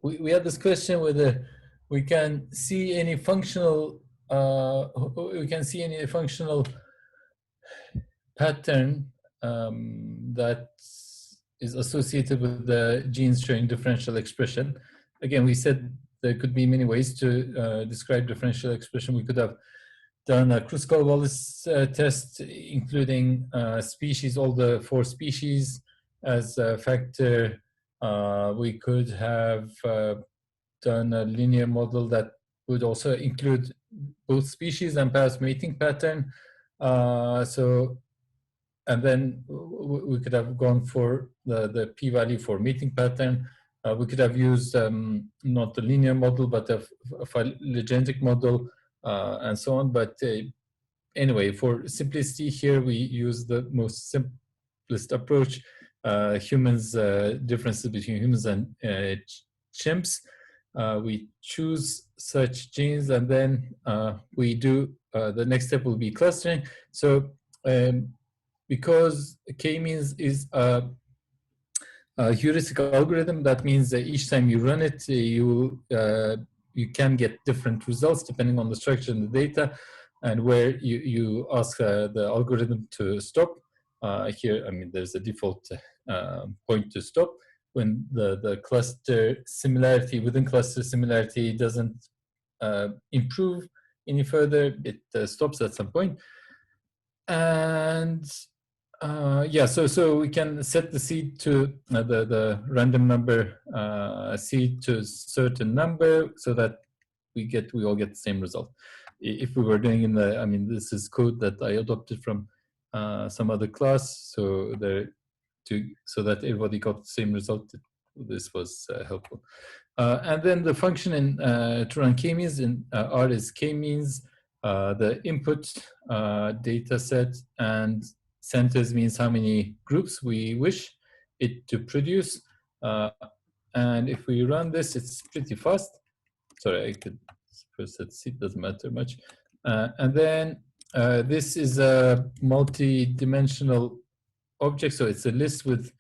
we had this question whether we can see any functional pattern that is associated with the genes showing differential expression. Again, we said there could be many ways to describe differential expression. We could have done a Kruskal-Wallis test, including species, all the 4 species as a factor. We could have done a linear model that would also include both species and perhaps mating pattern. And then we could have gone for the p-value for mating pattern. We could have used not the linear model, but a phylogenetic model, and so on. But anyway, for simplicity here, we use the most simplest approach, humans, differences between humans and chimps. We choose such genes, and then we do, the next step will be clustering. So because k-means is a heuristic algorithm, that means that each time you run it, you can get different results depending on the structure and the data, and where you ask the algorithm to stop. Here, I mean, there's a default point to stop. When the cluster similarity, within cluster similarity doesn't improve any further, it stops at some point. And yeah, so we can set the seed to the random number seed to a certain number, so that we all get the same result. If we were doing in the, I mean, this is code that I adopted from some other class, so so that everybody got the same result. This was helpful. And then the function in to run k-means in R is k-means, the input data set, and centers means how many groups we wish it to produce. And if we run this, it's pretty fast. Sorry, I could first set C, doesn't matter much. And then this is a multi-dimensional object, so it's a list with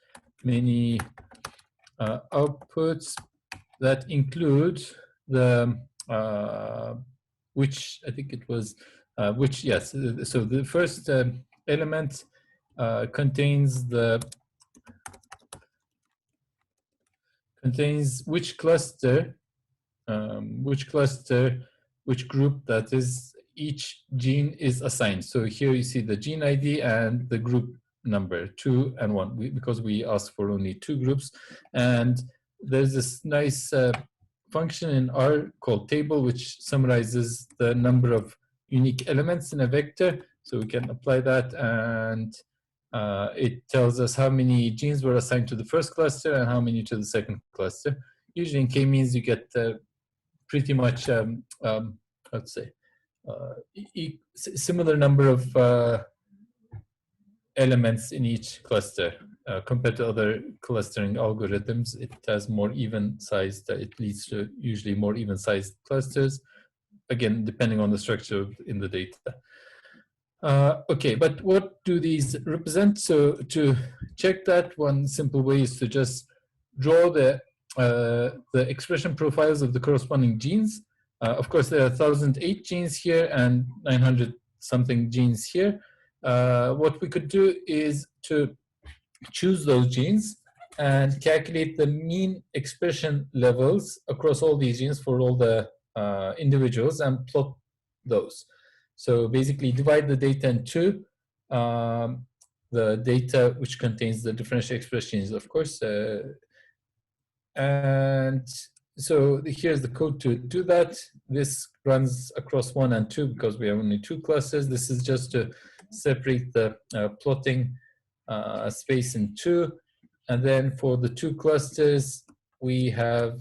many outputs that include the which, I think it was which, yes. So the first element contains which cluster, which group that is each gene is assigned. So here you see the gene ID and the group number 2 and 1, because we asked for only 2 groups. And there's this nice function in R called table, which summarizes the number of unique elements in a vector. So we can apply that, and it tells us how many genes were assigned to the first cluster and how many to the second cluster. Usually in k-means you get pretty much, let's say, similar number of elements in each cluster. Compared to other clustering algorithms, it has more even-sized, it leads to usually more even-sized clusters, again, depending on the structure in the data. Okay, but what do these represent? So to check that, one simple way is to just draw the expression profiles of the corresponding genes. Of course, there are 1,008 genes here and 900 something genes here. What we could do is to choose those genes and calculate the mean expression levels across all these genes for all the individuals and plot those. So basically divide the data in 2, the data which contains the differential expressions, of course, and so here's the code to do that. This runs across 1 and 2 because we have only 2 clusters. This is just to separate the plotting space in 2. And then for the 2 clusters, we have,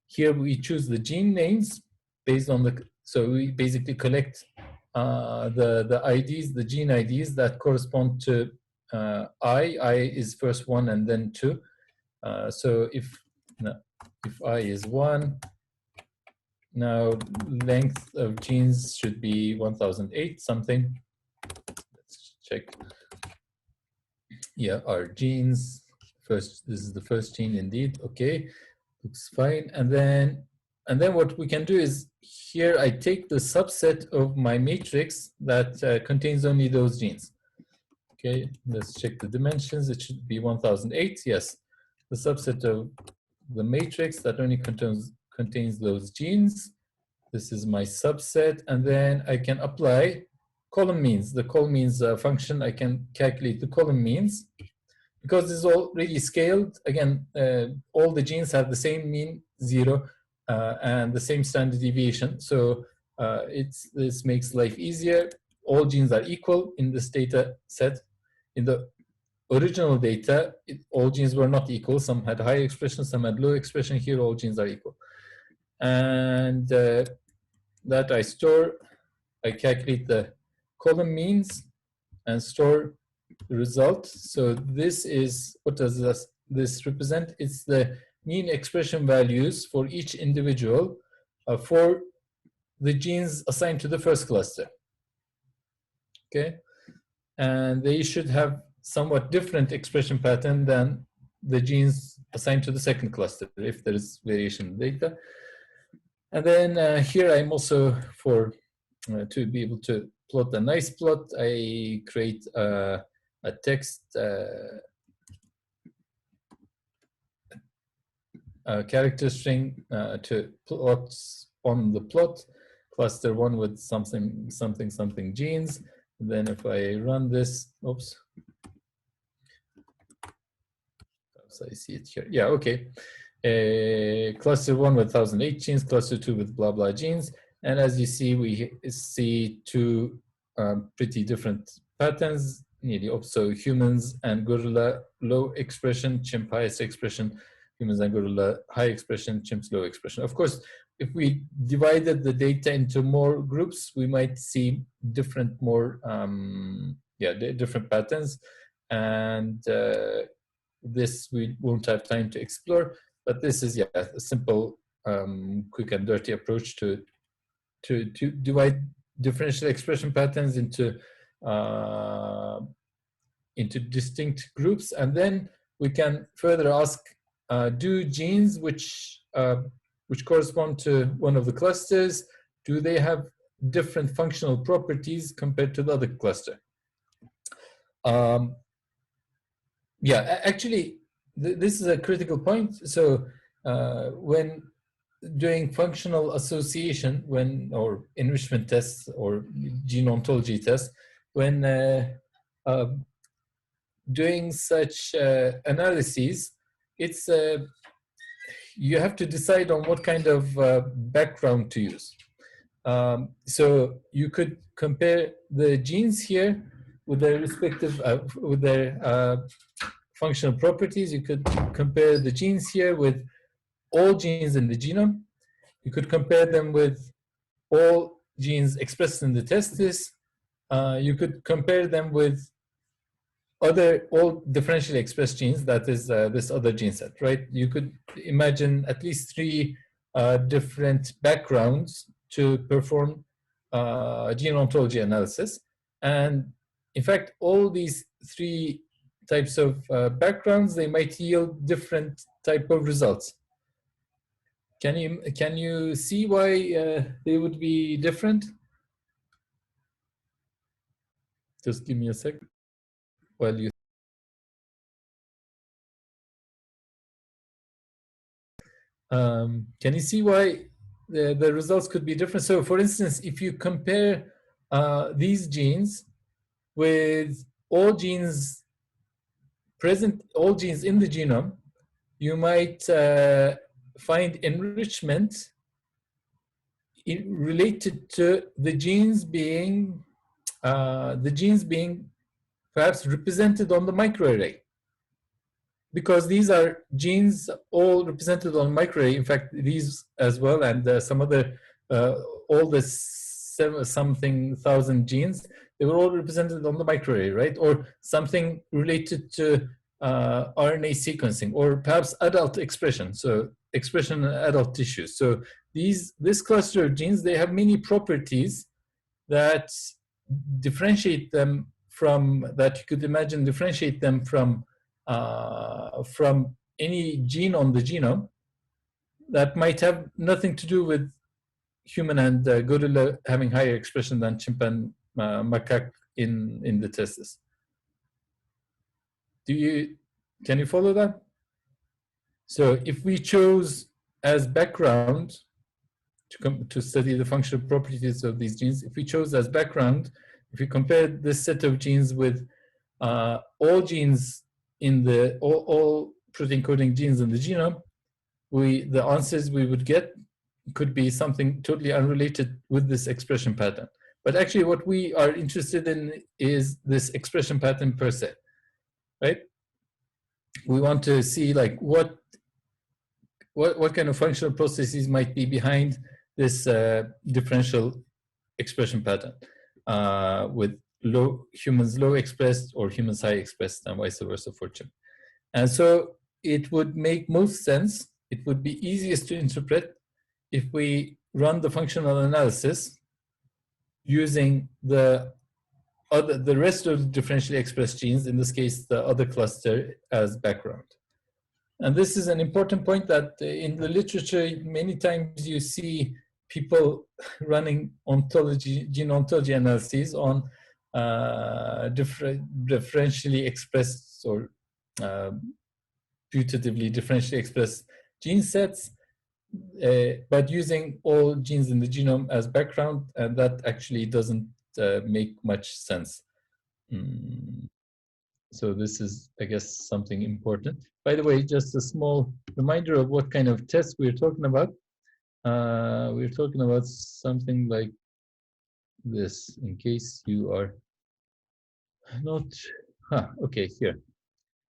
here we choose the gene names based on the, so we basically collect the IDs, the gene IDs that correspond to I is first 1 and then 2. So if I is 1, now length of genes should be 1008 something. Let's check. Yeah, our genes. First, this is the first gene indeed. Okay. looks fine. And then what we can do is here I take the subset of my matrix that contains only those genes. Okay, let's check the dimensions. It should be 1008. Yes, the subset of the matrix that only contains those genes. This is my subset, and then I can apply column means. The column means function. I can calculate the column means. Because this is already scaled, again, all the genes have the same mean, 0, and the same standard deviation. So this makes life easier. All genes are equal in this data set. In the original data, all genes were not equal. Some had high expression, some had low expression. Here, all genes are equal. And that I store, I calculate the column means and store the result. So this is, what does this represent? It's the mean expression values for each individual for the genes assigned to the first cluster. Okay, and they should have somewhat different expression pattern than the genes assigned to the second cluster if there is variation in data. And then here I'm also to be able to plot a nice plot, I create a text a character string to plot on the plot, cluster 1 with something genes. And then if I run this, oops, so I see it here. Yeah, okay. Cluster 1 with 1008 genes, cluster 2 with blah blah genes. And as you see, we see two pretty different patterns. So humans and gorilla low expression, chimp highest expression, humans and gorilla high expression, chimps low expression. Of course, if we divided the data into more groups, we might see different different patterns. And this we won't have time to explore, but this is a simple, quick and dirty approach to divide differential expression patterns into distinct groups, and then we can further ask: do genes which correspond to one of the clusters, do they have different functional properties compared to the other cluster? Actually, this is a critical point. So when doing functional association, or enrichment tests or gene ontology tests, when doing such analyses, it's you have to decide on what kind of background to use. So you could compare the genes here with their respective functional properties. You could compare the genes here with all genes in the genome. You could compare them with all genes expressed in the testis. You could compare them with all differentially expressed genes, that is this other gene set, right? You could imagine at least 3 different backgrounds to perform gene ontology analysis. And in fact, all these 3 types of backgrounds, they might yield different type of results. Can you see why they would be different? Just give me a sec while you. Can you see why the results could be different? So, for instance, if you compare these genes with all genes in the genome, you might find enrichment related to the genes being perhaps represented on the microarray, because these are genes all represented on microarray. In fact, these as well, and some other all the something thousand genes, they were all represented on the microarray, right? Or something related to RNA sequencing, or perhaps adult expression, so expression in adult tissues. So this cluster of genes, they have many properties that differentiate them from, that you could imagine differentiate them from any gene on the genome. that might have nothing to do with human and gorilla having higher expression than chimpanzee macaque in the testes. Can you follow that? So if we chose as background to study the functional properties of these genes, if we chose as background, if we compare this set of genes with all genes in all protein coding genes in the genome, the answers we would get could be something totally unrelated with this expression pattern. But actually what we are interested in is this expression pattern per se, right? We want to see like what kind of functional processes might be behind this differential expression pattern with humans low expressed or humans high expressed and vice versa for chimp. And so it would make most sense, it would be easiest to interpret if we run the functional analysis using the rest of the differentially expressed genes, in this case the other cluster, as background. And this is an important point that in the literature many times you see people running gene ontology analyses on differentially expressed or putatively differentially expressed gene sets, but using all genes in the genome as background, and that actually doesn't make much sense. So this is, I guess, something important. By the way, just a small reminder of what kind of test we're talking about. We're talking about something like this, in case you are not, okay, here.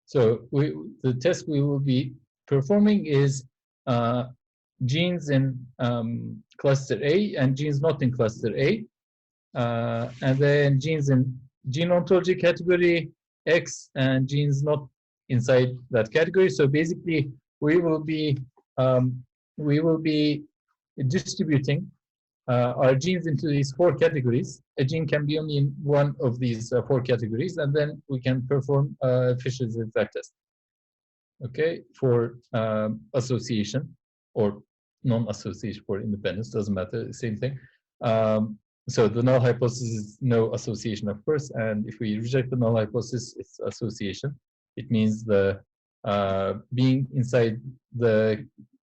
So the test we will be performing is genes in cluster A and genes not in cluster A, and then genes in gene ontology category X and genes not inside that category. So basically, we will be distributing our genes into these 4 categories. A gene can be only in one of these 4 categories, and then we can perform Fisher's exact test. Okay, for association or non-association, for independence, doesn't matter, same thing. So the null hypothesis is no association, of course, and if we reject the null hypothesis, it's association. It means the being inside the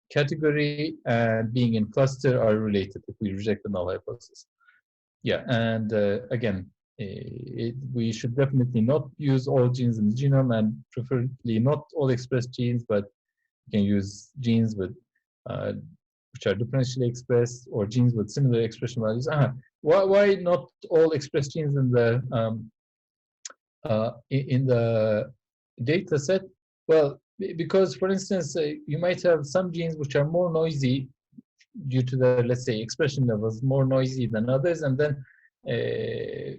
category and being in cluster are related if we reject the null hypothesis. Yeah, and again, we should definitely not use all genes in the genome, and preferably not all expressed genes, but you can use genes with which are differentially expressed, or genes with similar expression values. Why not all expressed genes in the data set? Well, because, for instance, you might have some genes which are more noisy due to the, let's say, expression levels, more noisy than others, and then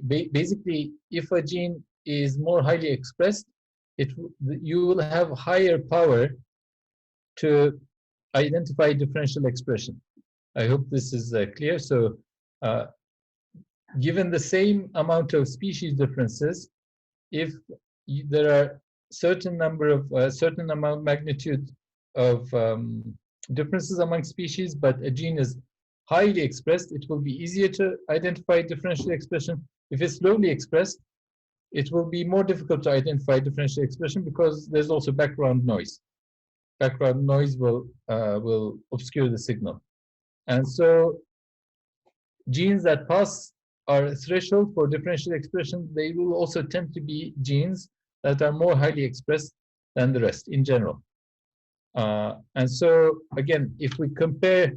basically, if a gene is more highly expressed, you will have higher power to identify differential expression. I hope this is clear. So, given the same amount of species differences, if there are certain magnitude of differences among species, but a gene is highly expressed, it will be easier to identify differential expression. If it's lowly expressed, it will be more difficult to identify differential expression because there's also background noise. Background noise will obscure the signal. And so genes that pass our threshold for differential expression, they will also tend to be genes that are more highly expressed than the rest in general. And so again, if we compare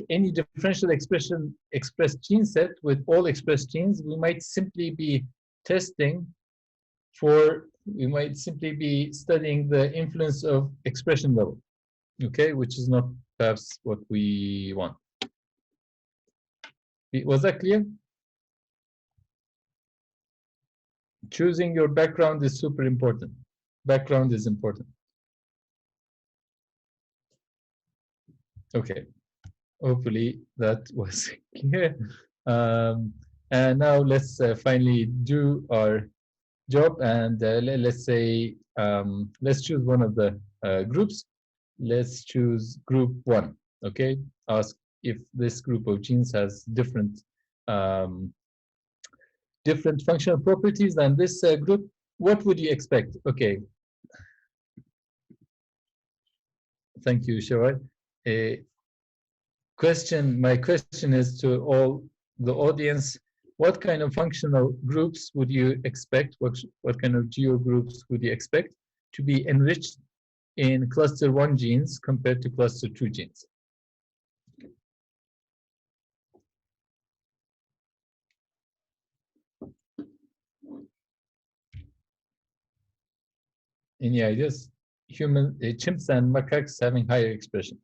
any differential expression expressed gene set with all expressed genes, we might simply be studying the influence of expression level, okay, which is not perhaps what we want. Was that clear? Choosing your background is super important. Background is important. Okay, hopefully that was clear. And now let's finally do our job, and let's say let's choose one of the groups. let's choose group 1. Okay, ask if this group of genes has different different functional properties than this group. What would you expect? Okay, thank you, Shawad. My question is to all the audience: what kind of functional groups would you expect? What kind of geo groups would you expect to be enriched in cluster 1 genes compared to cluster 2 genes? Any ideas? Chimps and macaques having higher expression.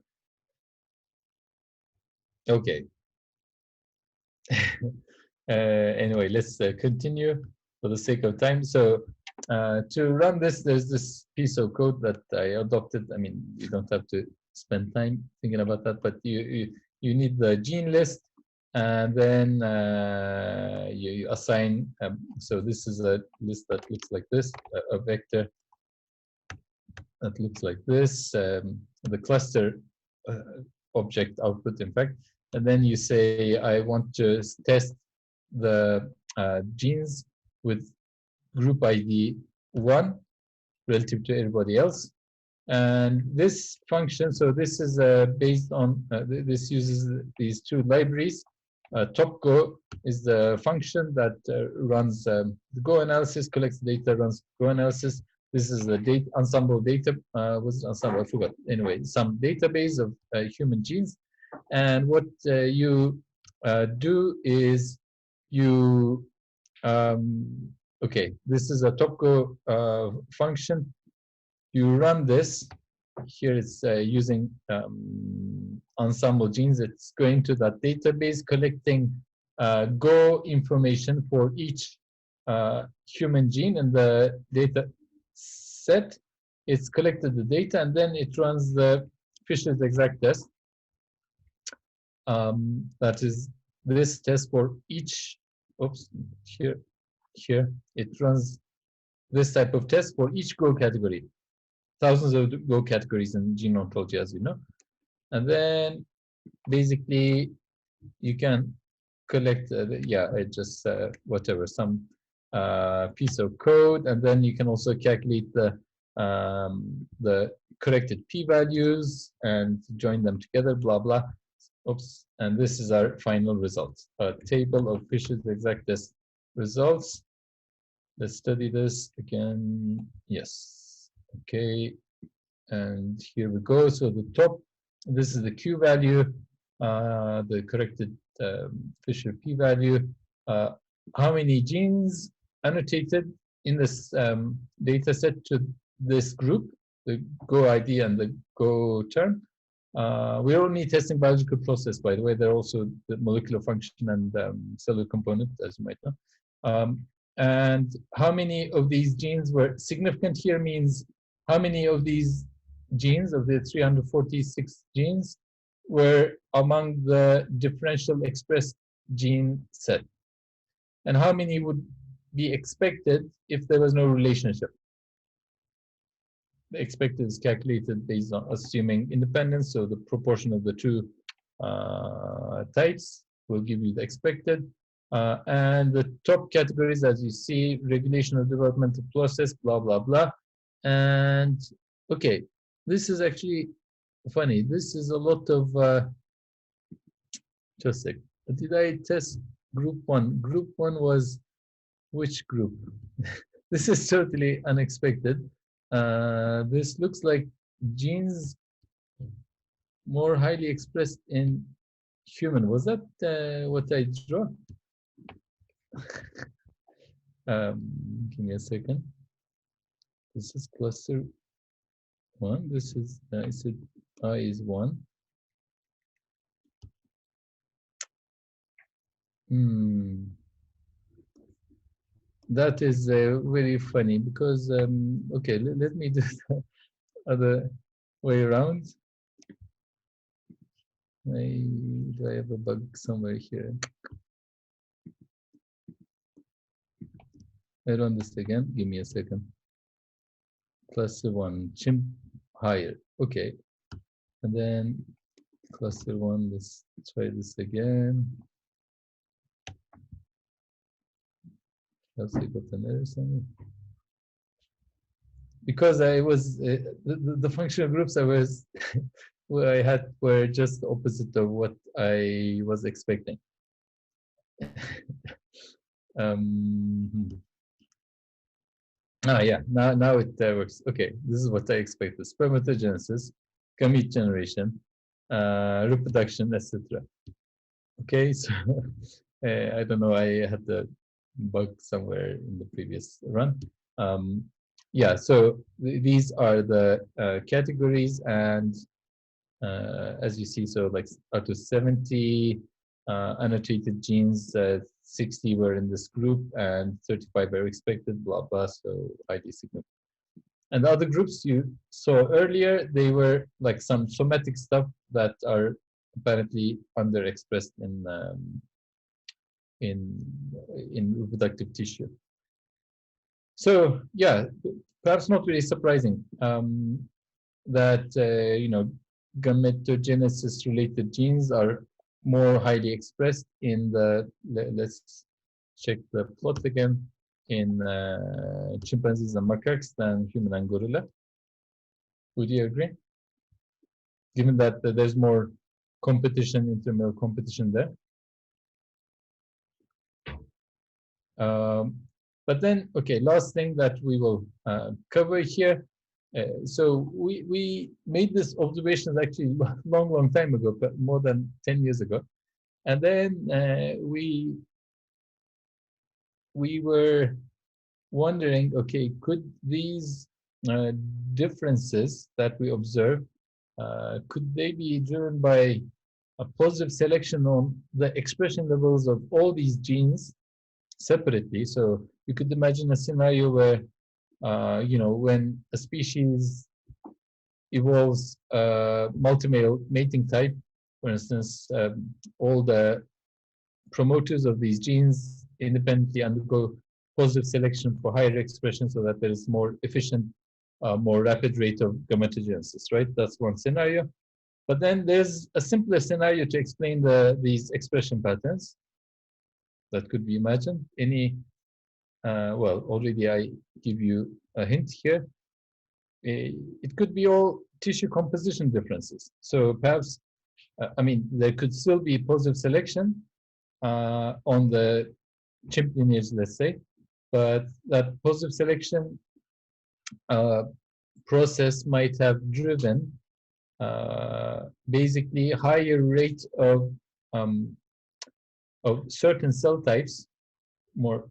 Okay. Anyway, let's continue for the sake of time. So to run this, there's this piece of code that I adopted. I mean, you don't have to spend time thinking about that, but you need the gene list, and then you assign. So this is a list that looks like this, a vector that looks like this, the cluster object output, in fact. And then you say, I want to test the genes with group ID 1 relative to everybody else. And this function, so this is based on, this uses these two libraries. TopGo is the function that runs the Go analysis, collects data, runs Go analysis. This is the data ensemble data. What's ensemble? I forgot. Anyway, some database of human genes. And what you do is you, okay, this is a TopGo function. You run this. Here it's using ensemble genes. It's going to that database, collecting Go information for each human gene in the data set. It's collected the data, and then it runs the Fisher's exact test. That is this test for each, oops, here, it runs this type of test for each Go category. Thousands of Go categories in gene ontology, as you know. And then basically you can collect, just whatever, some piece of code, and then you can also calculate the corrected p-values and join them together, blah, blah. Oops, and this is our final result, a table of Fisher's exact test results. Let's study this again. Yes, okay, and here we go. So the top, this is the Q value, the corrected Fisher p-value, how many genes annotated in this data set to this group, the Go ID and the Go term. We're only testing biological process, by the way. They're also the molecular function and cellular component, as you might know. And how many of these genes were significant here means how many of these genes, of the 346 genes, were among the differential expressed gene set, and how many would be expected if there was no relationship. The expected is calculated based on assuming independence, so the proportion of the two types will give you the expected. And the top categories, as you see, regulation of developmental process, blah, blah, blah. And okay, this is actually funny. This is a lot of, just a sec. Did I test group 1? Group 1 was which group? This is totally unexpected. This looks like genes more highly expressed in human. Was that what I draw? Give me a second. This is cluster 1. This is I said I is 1. That is very funny because okay, let me do the other way around. Do I have a bug somewhere here? I run this again. Give me a second. Cluster 1, chimp higher. Okay. And then cluster 1, let's try this again. Let's see, got an error somewhere. Because I was the functional groups I was where I had were just the opposite of what I was expecting. Yeah, now it works. Okay, this is what I expected: spermatogenesis, gamete generation, reproduction, etc. Okay, so I don't know. I had the bug somewhere in the previous run. Yeah, so these are the categories, and as you see, so like out of 70 annotated genes, 60 were in this group and 35 were expected, blah, blah, so highly significant. And the other groups you saw earlier, they were like some somatic stuff that are apparently underexpressed in reproductive tissue. So yeah, perhaps not really surprising that you know, gametogenesis related genes are more highly expressed in the, let's check the plot again, in chimpanzees and macaques than human and gorilla. Would you agree? Given that there's more competition, intramural competition there. But then, okay, last thing that we will cover here. So we made this observations actually long time ago, but more than 10 years ago. And then we were wondering, okay, could these differences that we observe, could they be driven by a positive selection on the expression levels of all these genes separately? So you could imagine a scenario where, you know, when a species evolves multimale mating type, for instance, all the promoters of these genes independently undergo positive selection for higher expression so that there is more efficient, more rapid rate of gametogenesis, right? That's one scenario. But then there's a simpler scenario to explain these expression patterns that could be imagined. Any, well, already I give you a hint here. It could be all tissue composition differences. So perhaps, I mean, there could still be positive selection on the chimp lineage, let's say, but that positive selection process might have driven basically higher rate of certain cell types, more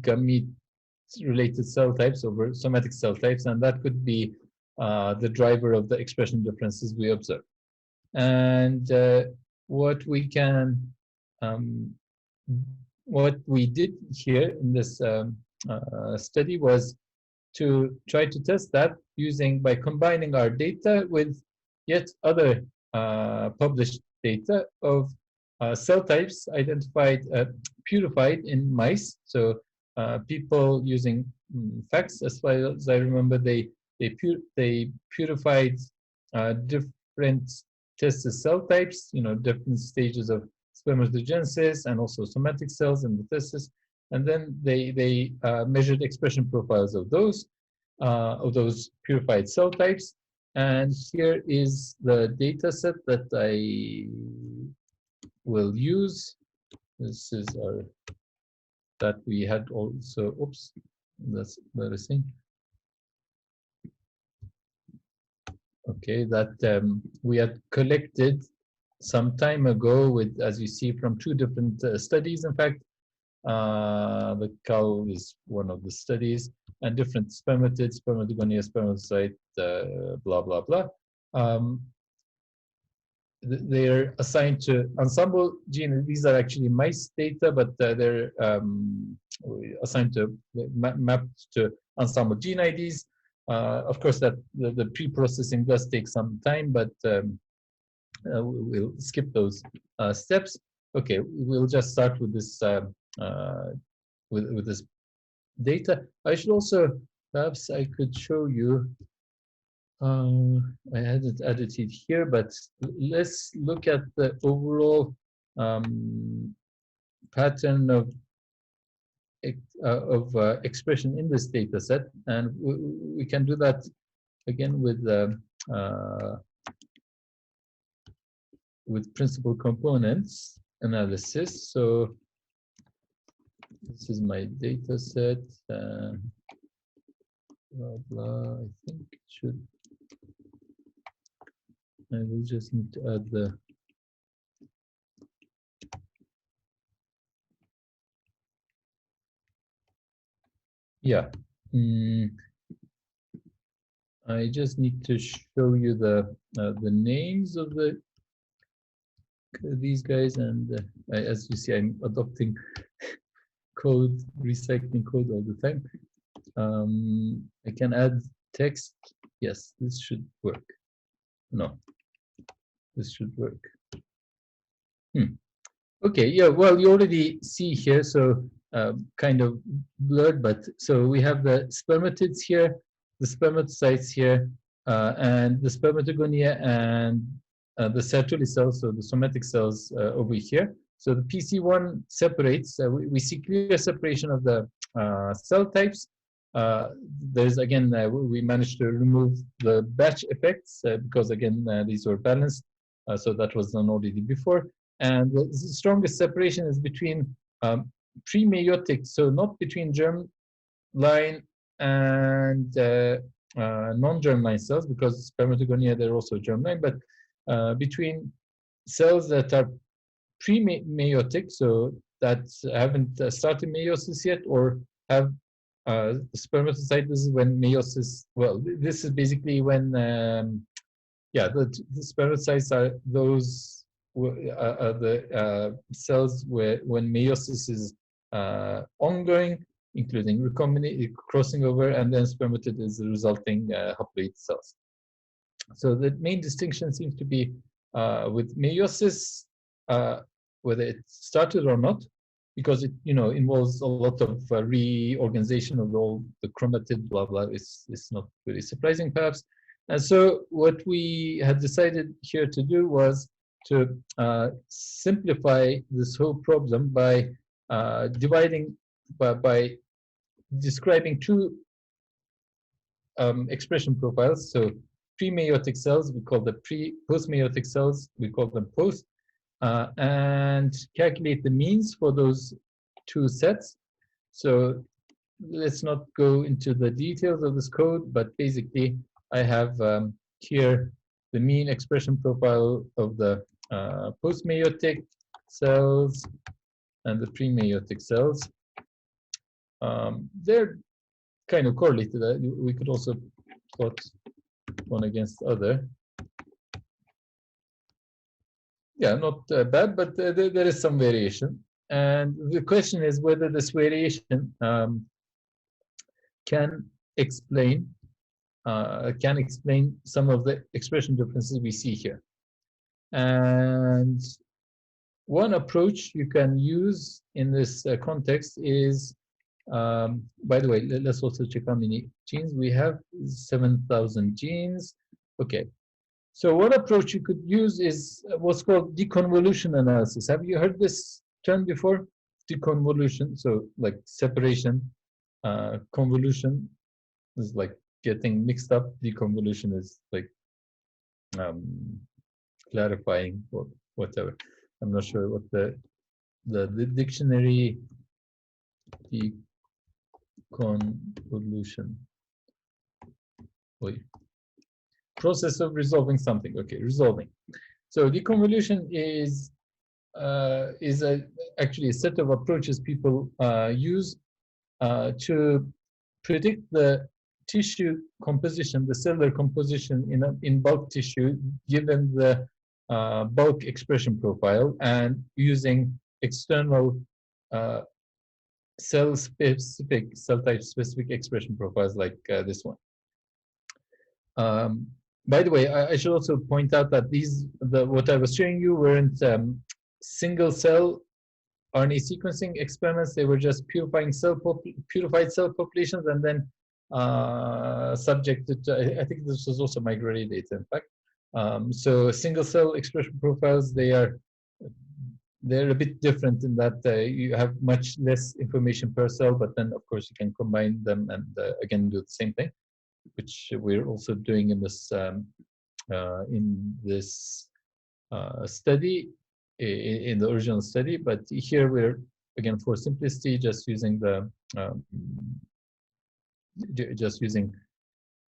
gamete-related cell types over somatic cell types, and that could be the driver of the expression differences we observe. And what we can, what we did here in this study was to try to test that by combining our data with yet other published data of cell types identified, purified in mice. So people using FACS, as far as I remember, they purified different testis cell types, you know, different stages of spermatogenesis and also somatic cells in the testis, and then they measured expression profiles of those purified cell types. And here is the data set that I will use. This is our, that we had also, oops, that's embarrassing. Okay, that we had collected some time ago with, as you see, from two different studies. In fact, the cow is one of the studies, and different spermatids, spermatogonia, spermatocyte, blah, blah, blah. They're assigned to ensemble gene. These are actually mice data, but they're assigned to, mapped to ensemble gene IDs. Of course, that the pre-processing does take some time, but we'll skip those steps. Okay, we'll just start with this with this data. I should also, perhaps I could show you I hadn't added it here, but let's look at the overall pattern of expression in this data set, and we can do that again with principal components analysis. So this is my data set. Blah, blah. I think it should. I will just need to add the. Yeah. I just need to show you the names of these guys, and as you see, I'm adopting code, recycling code all the time. I can add text. Yes, this should work. No, this should work. Okay, yeah, well, you already see here, so kind of blurred, but so we have the spermatids here, the spermatocytes here, and the spermatogonia and the Sertoli cells, so the somatic cells over here. So the PC1 separates, we see clear separation of the cell types. There's again, we managed to remove the batch effects because again, these were balanced. So that was done already before. And the strongest separation is between pre-meiotic, so not between germline and non-germline cells, because spermatogonia, they're also germline, but between cells that are pre-meiotic, so that haven't started meiosis yet, or have spermatocyte. This is when meiosis, well, this is basically when, yeah, the spermatocytes are those the cells where when meiosis is ongoing, including crossing over, and then spermatid is the resulting haploid cells. So the main distinction seems to be with meiosis, whether it started or not, because it involves a lot of reorganization of all the chromatid, blah blah. It's not really surprising, perhaps. And so what we had decided here to do was to simplify this whole problem by dividing, by describing two expression profiles. So pre-meiotic cells, we call them post-meiotic cells, we call them post, and calculate the means for those two sets. So let's not go into the details of this code, but basically I have here the mean expression profile of the post-meiotic cells and the pre-meiotic cells. They're kind of correlated. We could also plot one against the other. Yeah, not bad, but there is some variation. And the question is whether this variation can explain some of the expression differences we see here. And one approach you can use in this context is, by the way, let's also check how many genes we have. 7,000 genes. Okay. So one approach you could use is what's called deconvolution analysis. Have you heard this term before? Deconvolution, so like separation. Convolution is like getting mixed up. Deconvolution is like clarifying or whatever. I'm not sure what the dictionary deconvolution. Wait. Process of resolving something. Okay, resolving. So deconvolution is actually a set of approaches people use to predict the tissue composition, the cellular composition in bulk tissue, given the bulk expression profile, and using external cell type specific expression profiles like this one. By the way, I should also point out that what I was showing you weren't single cell RNA sequencing experiments. They were just purified cell populations and then subjected to, I think this was also migratory data, in fact. So single cell expression profiles, they're a bit different in that you have much less information per cell, but then of course you can combine them and again do the same thing, which we're also doing in this study, in the original study. But here we're, again, for simplicity, just using the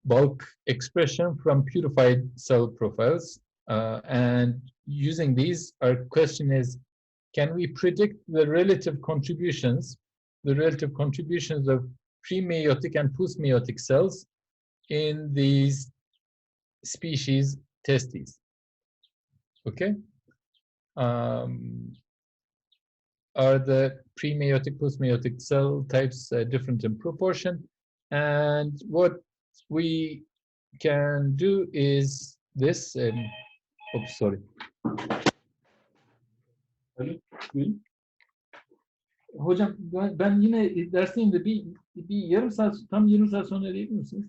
bulk expression from purified cell profiles, and using these, our question is, can we predict the relative contributions of pre-meiotic and post-meiotic cells in these species testes? Okay. Are the pre-meiotic, post-meiotic cell types different in proportion? And what we can do is this. Oops, sorry. Hocam ben yine dersteyim de bir yarım saat, tam 20 saat sonra arayabilir misiniz?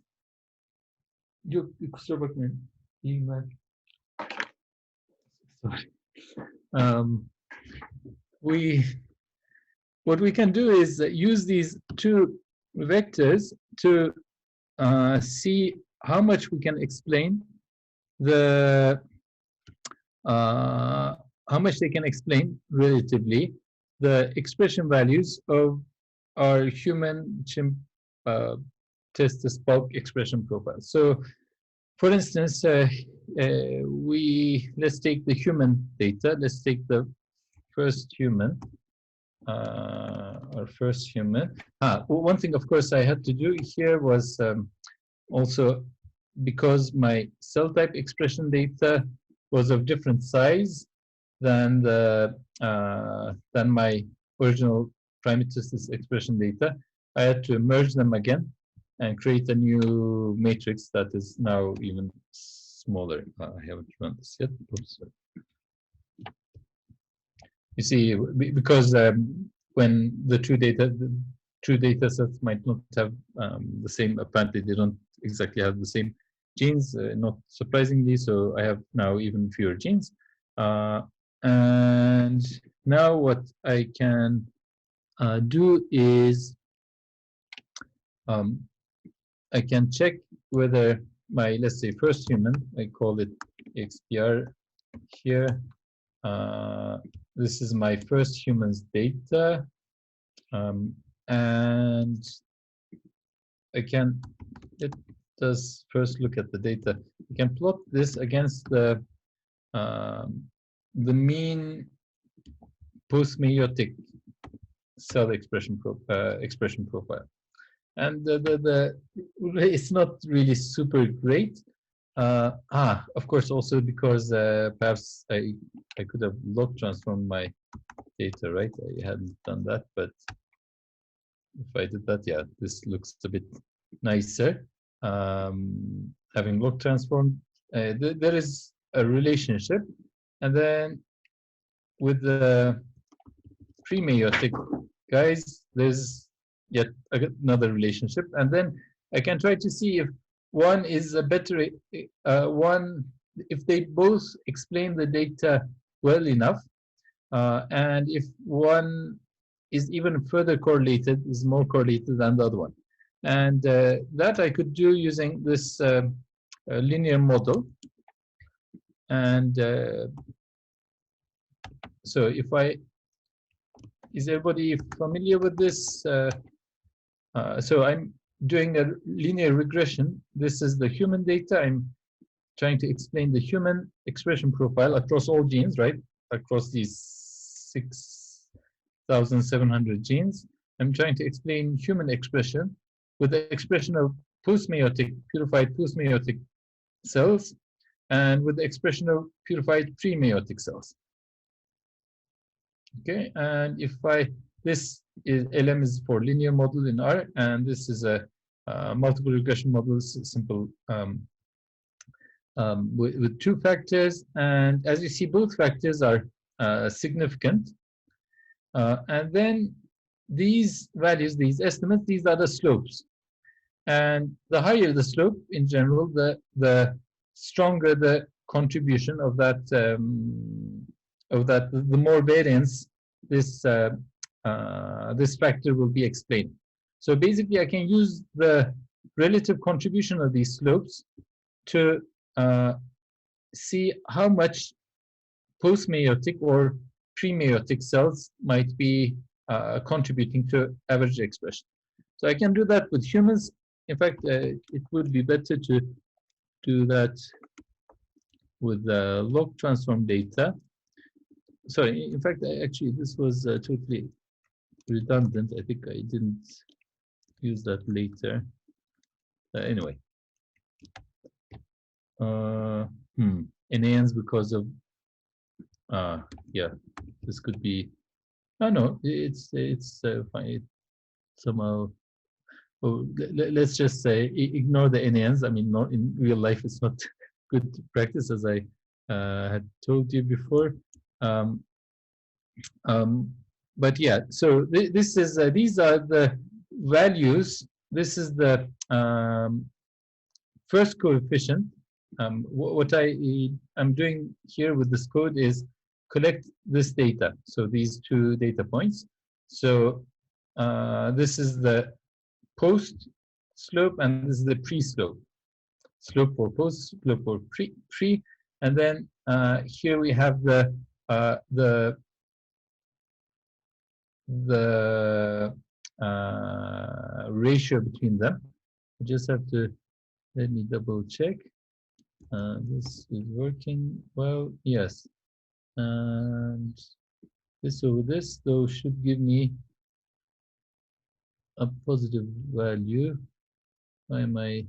Yok, kusura bakmayın. İyi günler. Sorry. What we can do is use these two vectors to see how much we can explain how much they can explain relatively the expression values of our human chimp testis bulk expression profile. So, for instance, let's take the human data. Let's take the first human. Our first human. One thing, of course, I had to do here was also, because my cell type expression data was of different size than my original primate testis expression data, I had to merge them again and create a new matrix that is now even smaller. I haven't run this yet. Oops. You see, because when the two data sets might not have the same, apparently they don't exactly have the same genes, not surprisingly, so I have now even fewer genes. And now what I can do is I can check whether my, let's say, first human, I call it XPR here. This is my first human's data, and let us first look at the data. You can plot this against the mean post-meiotic cell expression profile, and it's not really super great. Of course, also because perhaps I could have log transformed my data, right? I hadn't done that, but if I did that, yeah, this looks a bit nicer. Having log transformed, there is a relationship, and then with the pre-meiotic guys, there's yet another relationship, and then I can try to see if one is a better one, if they both explain the data well enough, and if one is even further correlated, is more correlated than the other one. And that I could do using this linear model. And so if is everybody familiar with this? So I'm doing a linear regression. This is the human data. I'm trying to explain the human expression profile across all genes, right? Across these 6,700 genes. I'm trying to explain human expression with the expression of post-meiotic, purified post-meiotic cells, and with the expression of purified pre-meiotic cells. Okay, and if this is LM is for linear model in R, and this is a multiple regression model, simple with two factors, and as you see, both factors are significant. And then these values, these estimates, these are the slopes. And the higher the slope in general, the stronger the contribution of that, the more variance this factor will be explained. So basically, I can use the relative contribution of these slopes to see how much post-meiotic or pre-meiotic cells might be contributing to average expression. So I can do that with humans. In fact, it would be better to do that with log transform data. Sorry, in fact, actually, this was totally redundant. I think I didn't use that later. Anyway. NANs because of, yeah, this could be, oh no, it's fine. It somehow, oh, let's just say, ignore the NANs. I mean, not in real life, it's not good practice, as I had told you before. But yeah, so this is these are the values. This is the first coefficient. What I'm doing here with this code is collect this data. So these two data points. So this is the post slope and this is the pre-slope. Slope for post, slope for pre, and then here we have the ratio between them. I just have to, let me double check. This is working well, yes. And this over this, though, should give me a positive value. Why am I?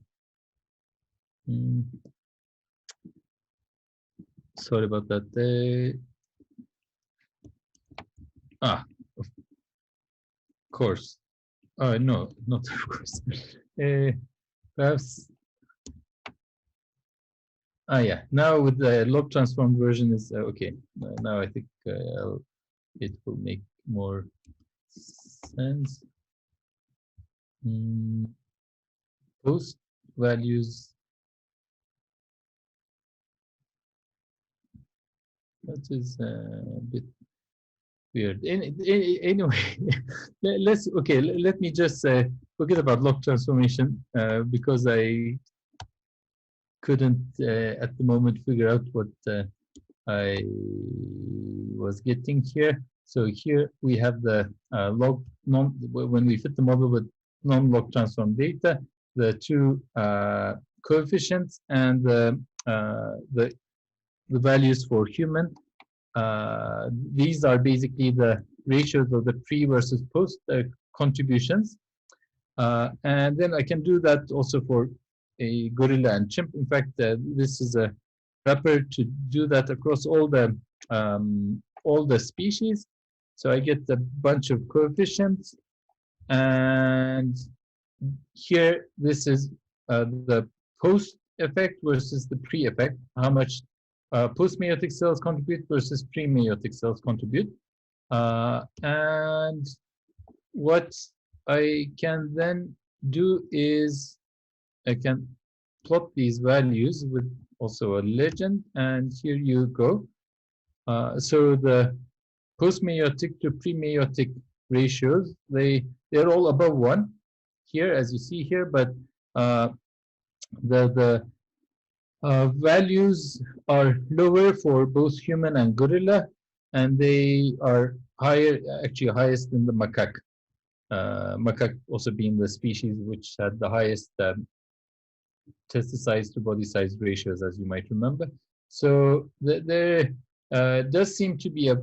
Sorry about that. Of course. Oh, no, not of course. Perhaps. Yeah. Now with the log transform version is okay. Now I think it will make more sense. Post values. That is a bit weird. Anyway, let me just forget about log transformation because I couldn't at the moment figure out what I was getting here. So here we have the log when we fit the model with non-log transform data, the two coefficients and the values for human. These are basically the ratios of the pre versus post contributions. And then I can do that also for a gorilla and chimp. In fact, this is a wrapper to do that across all the species. So I get a bunch of coefficients, and here this is the post effect versus the pre effect. How much post-meiotic cells contribute versus pre-meiotic cells contribute. And what I can then do is I can plot these values with also a legend, and here you go. So the post-meiotic to pre-meiotic ratios, they're all above 1 here, as you see here, but the values are lower for both human and gorilla, and they are higher, actually highest in the macaque. Macaque also being the species which had the highest testis size to body size ratios, as you might remember. So there does seem to be a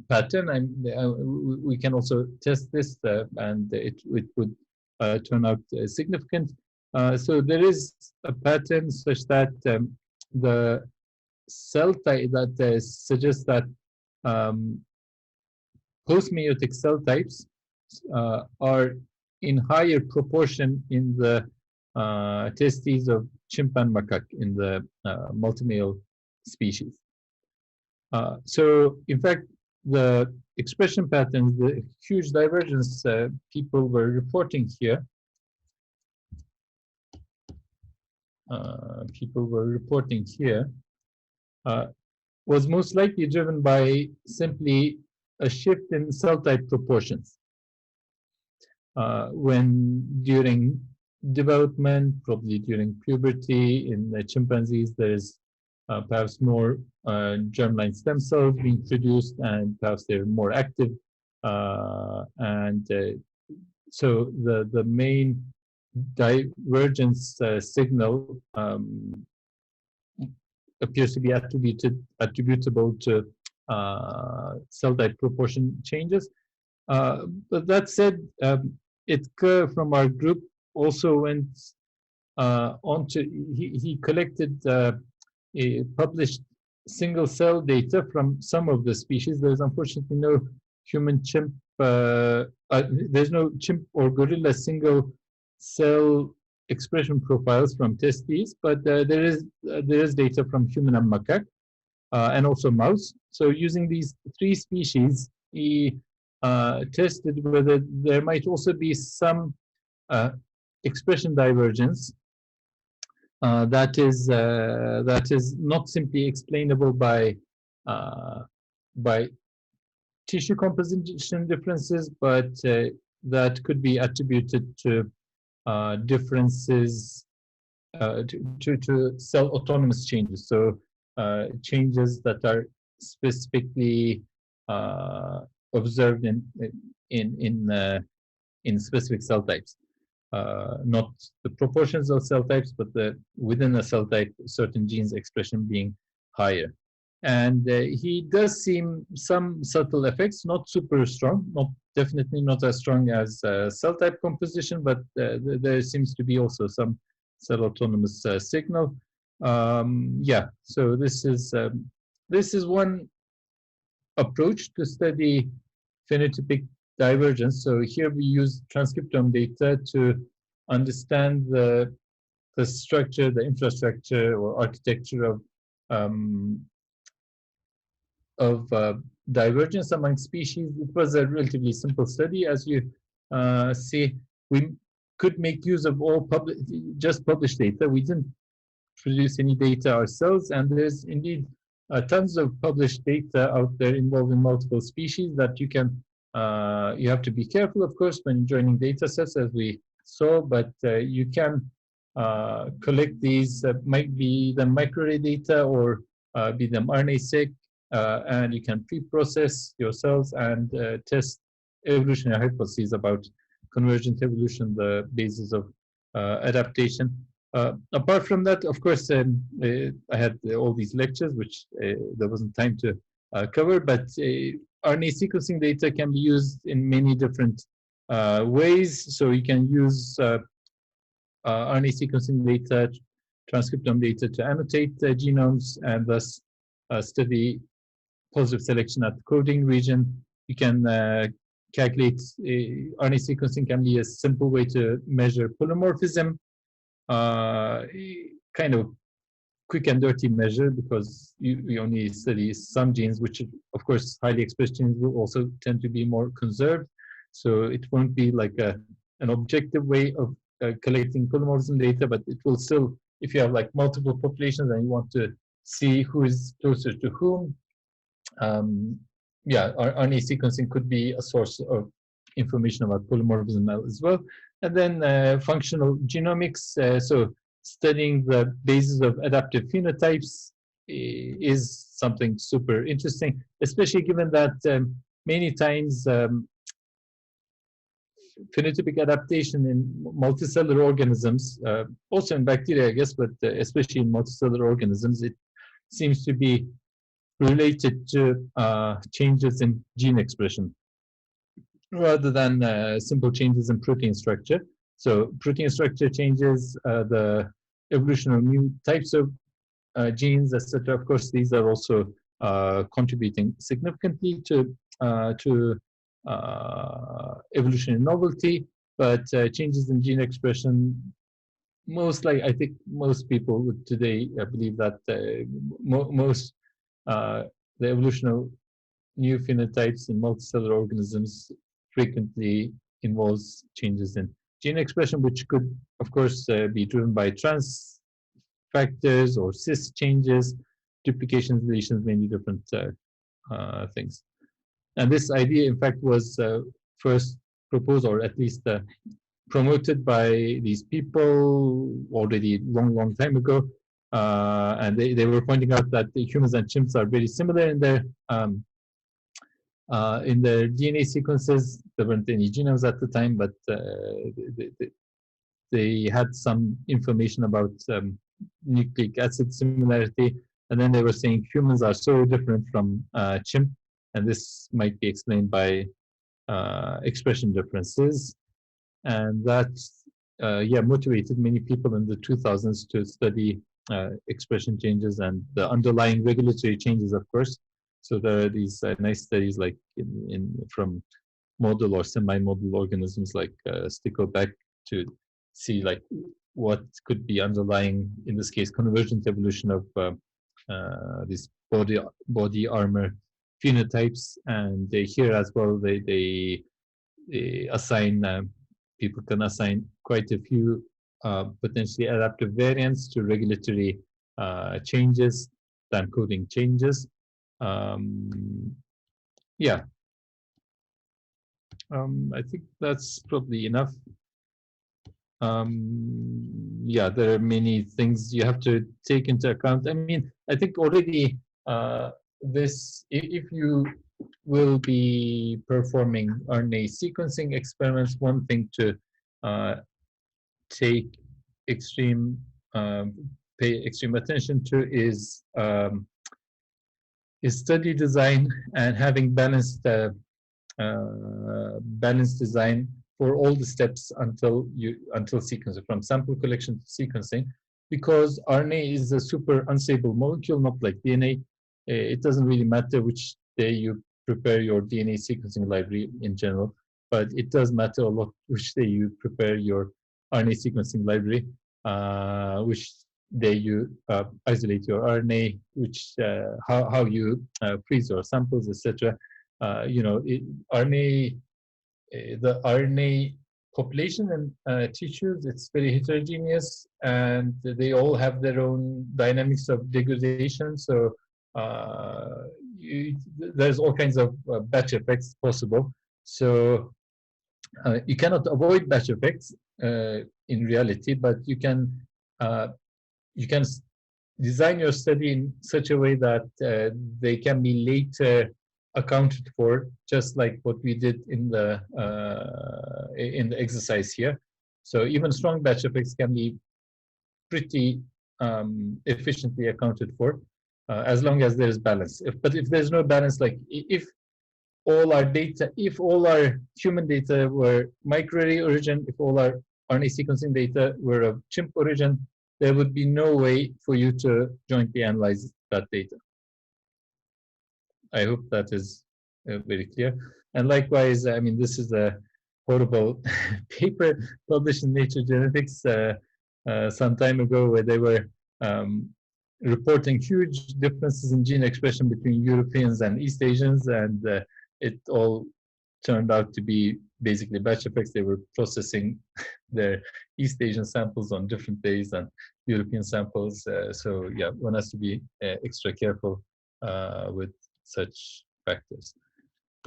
pattern, and we can also test this, and it would turn out significant. So there is a pattern such that the cell type that suggests that post-meiotic cell types are in higher proportion in the testes of chimp and macaque in the multimale species. So in fact, the expression patterns, the huge divergence people were reporting here people were reporting here was most likely driven by simply a shift in cell type proportions. When during development, probably during puberty, in the chimpanzees, there's perhaps more germline stem cells being produced, and perhaps they're more active. So the main divergence signal appears to be attributable to cell type proportion changes. But that said, Itke from our group also went on to, he collected published single cell data from some of the species. There's unfortunately no human chimp, there's no chimp or gorilla single cell expression profiles from testes, but there is data from human and macaque, and also mouse. So using these 3 species, he tested whether there might also be some expression divergence that is not simply explainable by tissue composition differences, but that could be attributed to differences to cell autonomous changes. So changes that are specifically observed in specific cell types, not the proportions of cell types, but within a cell type, certain genes expression being higher. And he does seem some subtle effects, not super strong, definitely not as strong as cell type composition, but there seems to be also some cell autonomous signal. Yeah, so this is one approach to study phenotypic divergence. So here we use transcriptome data to understand the structure, the infrastructure or architecture of divergence among species. It was a relatively simple study. As you see, we could make use of all just published data. We didn't produce any data ourselves, and there's indeed tons of published data out there involving multiple species that you can you have to be careful, of course, when joining data sets, as we saw, but you can collect these, might be them microarray data or be them RNA-seq, and you can pre-process yourselves and test evolutionary hypotheses about convergent evolution, the basis of adaptation. Apart from that, of course, I had all these lectures, which there wasn't time to cover, but RNA sequencing data can be used in many different ways. So you can use RNA sequencing data, transcriptome data to annotate genomes and thus study positive selection at the coding region. You can calculate, RNA sequencing can be a simple way to measure polymorphism, kind of quick and dirty measure, because you only study some genes, which of course highly expressed genes will also tend to be more conserved. So it won't be like an objective way of collecting polymorphism data, but it will still, if you have like multiple populations and you want to see who is closer to whom, yeah, RNA sequencing could be a source of information about polymorphism as well. And then functional genomics, so studying the basis of adaptive phenotypes is something super interesting, especially given that many times phenotypic adaptation in multicellular organisms, also in bacteria, I guess, but especially in multicellular organisms, it seems to be related to changes in gene expression rather than simple changes in protein structure. So protein structure changes, the evolution of new types of genes, etc. Of course, these are also contributing significantly to evolutionary novelty, but changes in gene expression, I think most people would today believe that the evolution of new phenotypes in multicellular organisms frequently involves changes in gene expression, which could, of course, be driven by transcriptome factors or cis changes, duplications, deletions, many different things. And this idea, in fact, was first proposed, or at least promoted by these people already long time ago. And they were pointing out that the humans and chimps are very similar in their DNA sequences. There weren't any genomes at the time, but they had some information about nucleic acid similarity. And then they were saying humans are so different from chimp, and this might be explained by expression differences. And that motivated many people in the 2000s to study expression changes and the underlying regulatory changes, of course. So there are these nice studies like from model or semi-model organisms like stickleback to see like what could be underlying, in this case, convergent evolution of these body armor phenotypes. And here as well, they assign people can assign quite a few potentially adaptive variants to regulatory changes, than coding changes. Yeah, I think that's probably enough. Yeah, there are many things you have to take into account. I mean, I think already this, if you will be performing RNA sequencing experiments, one thing to take pay extreme attention to is study design and having balanced design for all the steps until sequencing, from sample collection to sequencing, because RNA is a super unstable molecule, not like DNA. It doesn't really matter which day you prepare your DNA sequencing library in general, but it does matter a lot which day you prepare your RNA sequencing library, which day you isolate your RNA, which how you freeze your samples, etc. You know, the RNA population and tissues, it's very heterogeneous, and they all have their own dynamics of degradation. So there's all kinds of batch effects possible. So you cannot avoid batch effects in reality, but you can design your study in such a way that they can be later accounted for, just like what we did in the exercise here. So even strong batch effects can be pretty efficiently accounted for, as long as there is balance. But if there's no balance, like if all our human data were microarray origin, if all our RNA sequencing data were of chimp origin, there would be no way for you to jointly analyze that data. I hope that is very clear. And likewise, I mean, this is a horrible paper published in Nature Genetics some time ago, where they were reporting huge differences in gene expression between Europeans and East Asians, and it all turned out to be basically batch effects. They were processing their East Asian samples on different days than European samples. So yeah, one has to be extra careful with such factors.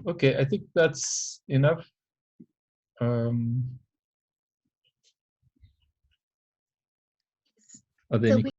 Okay, I think that's enough. Are there any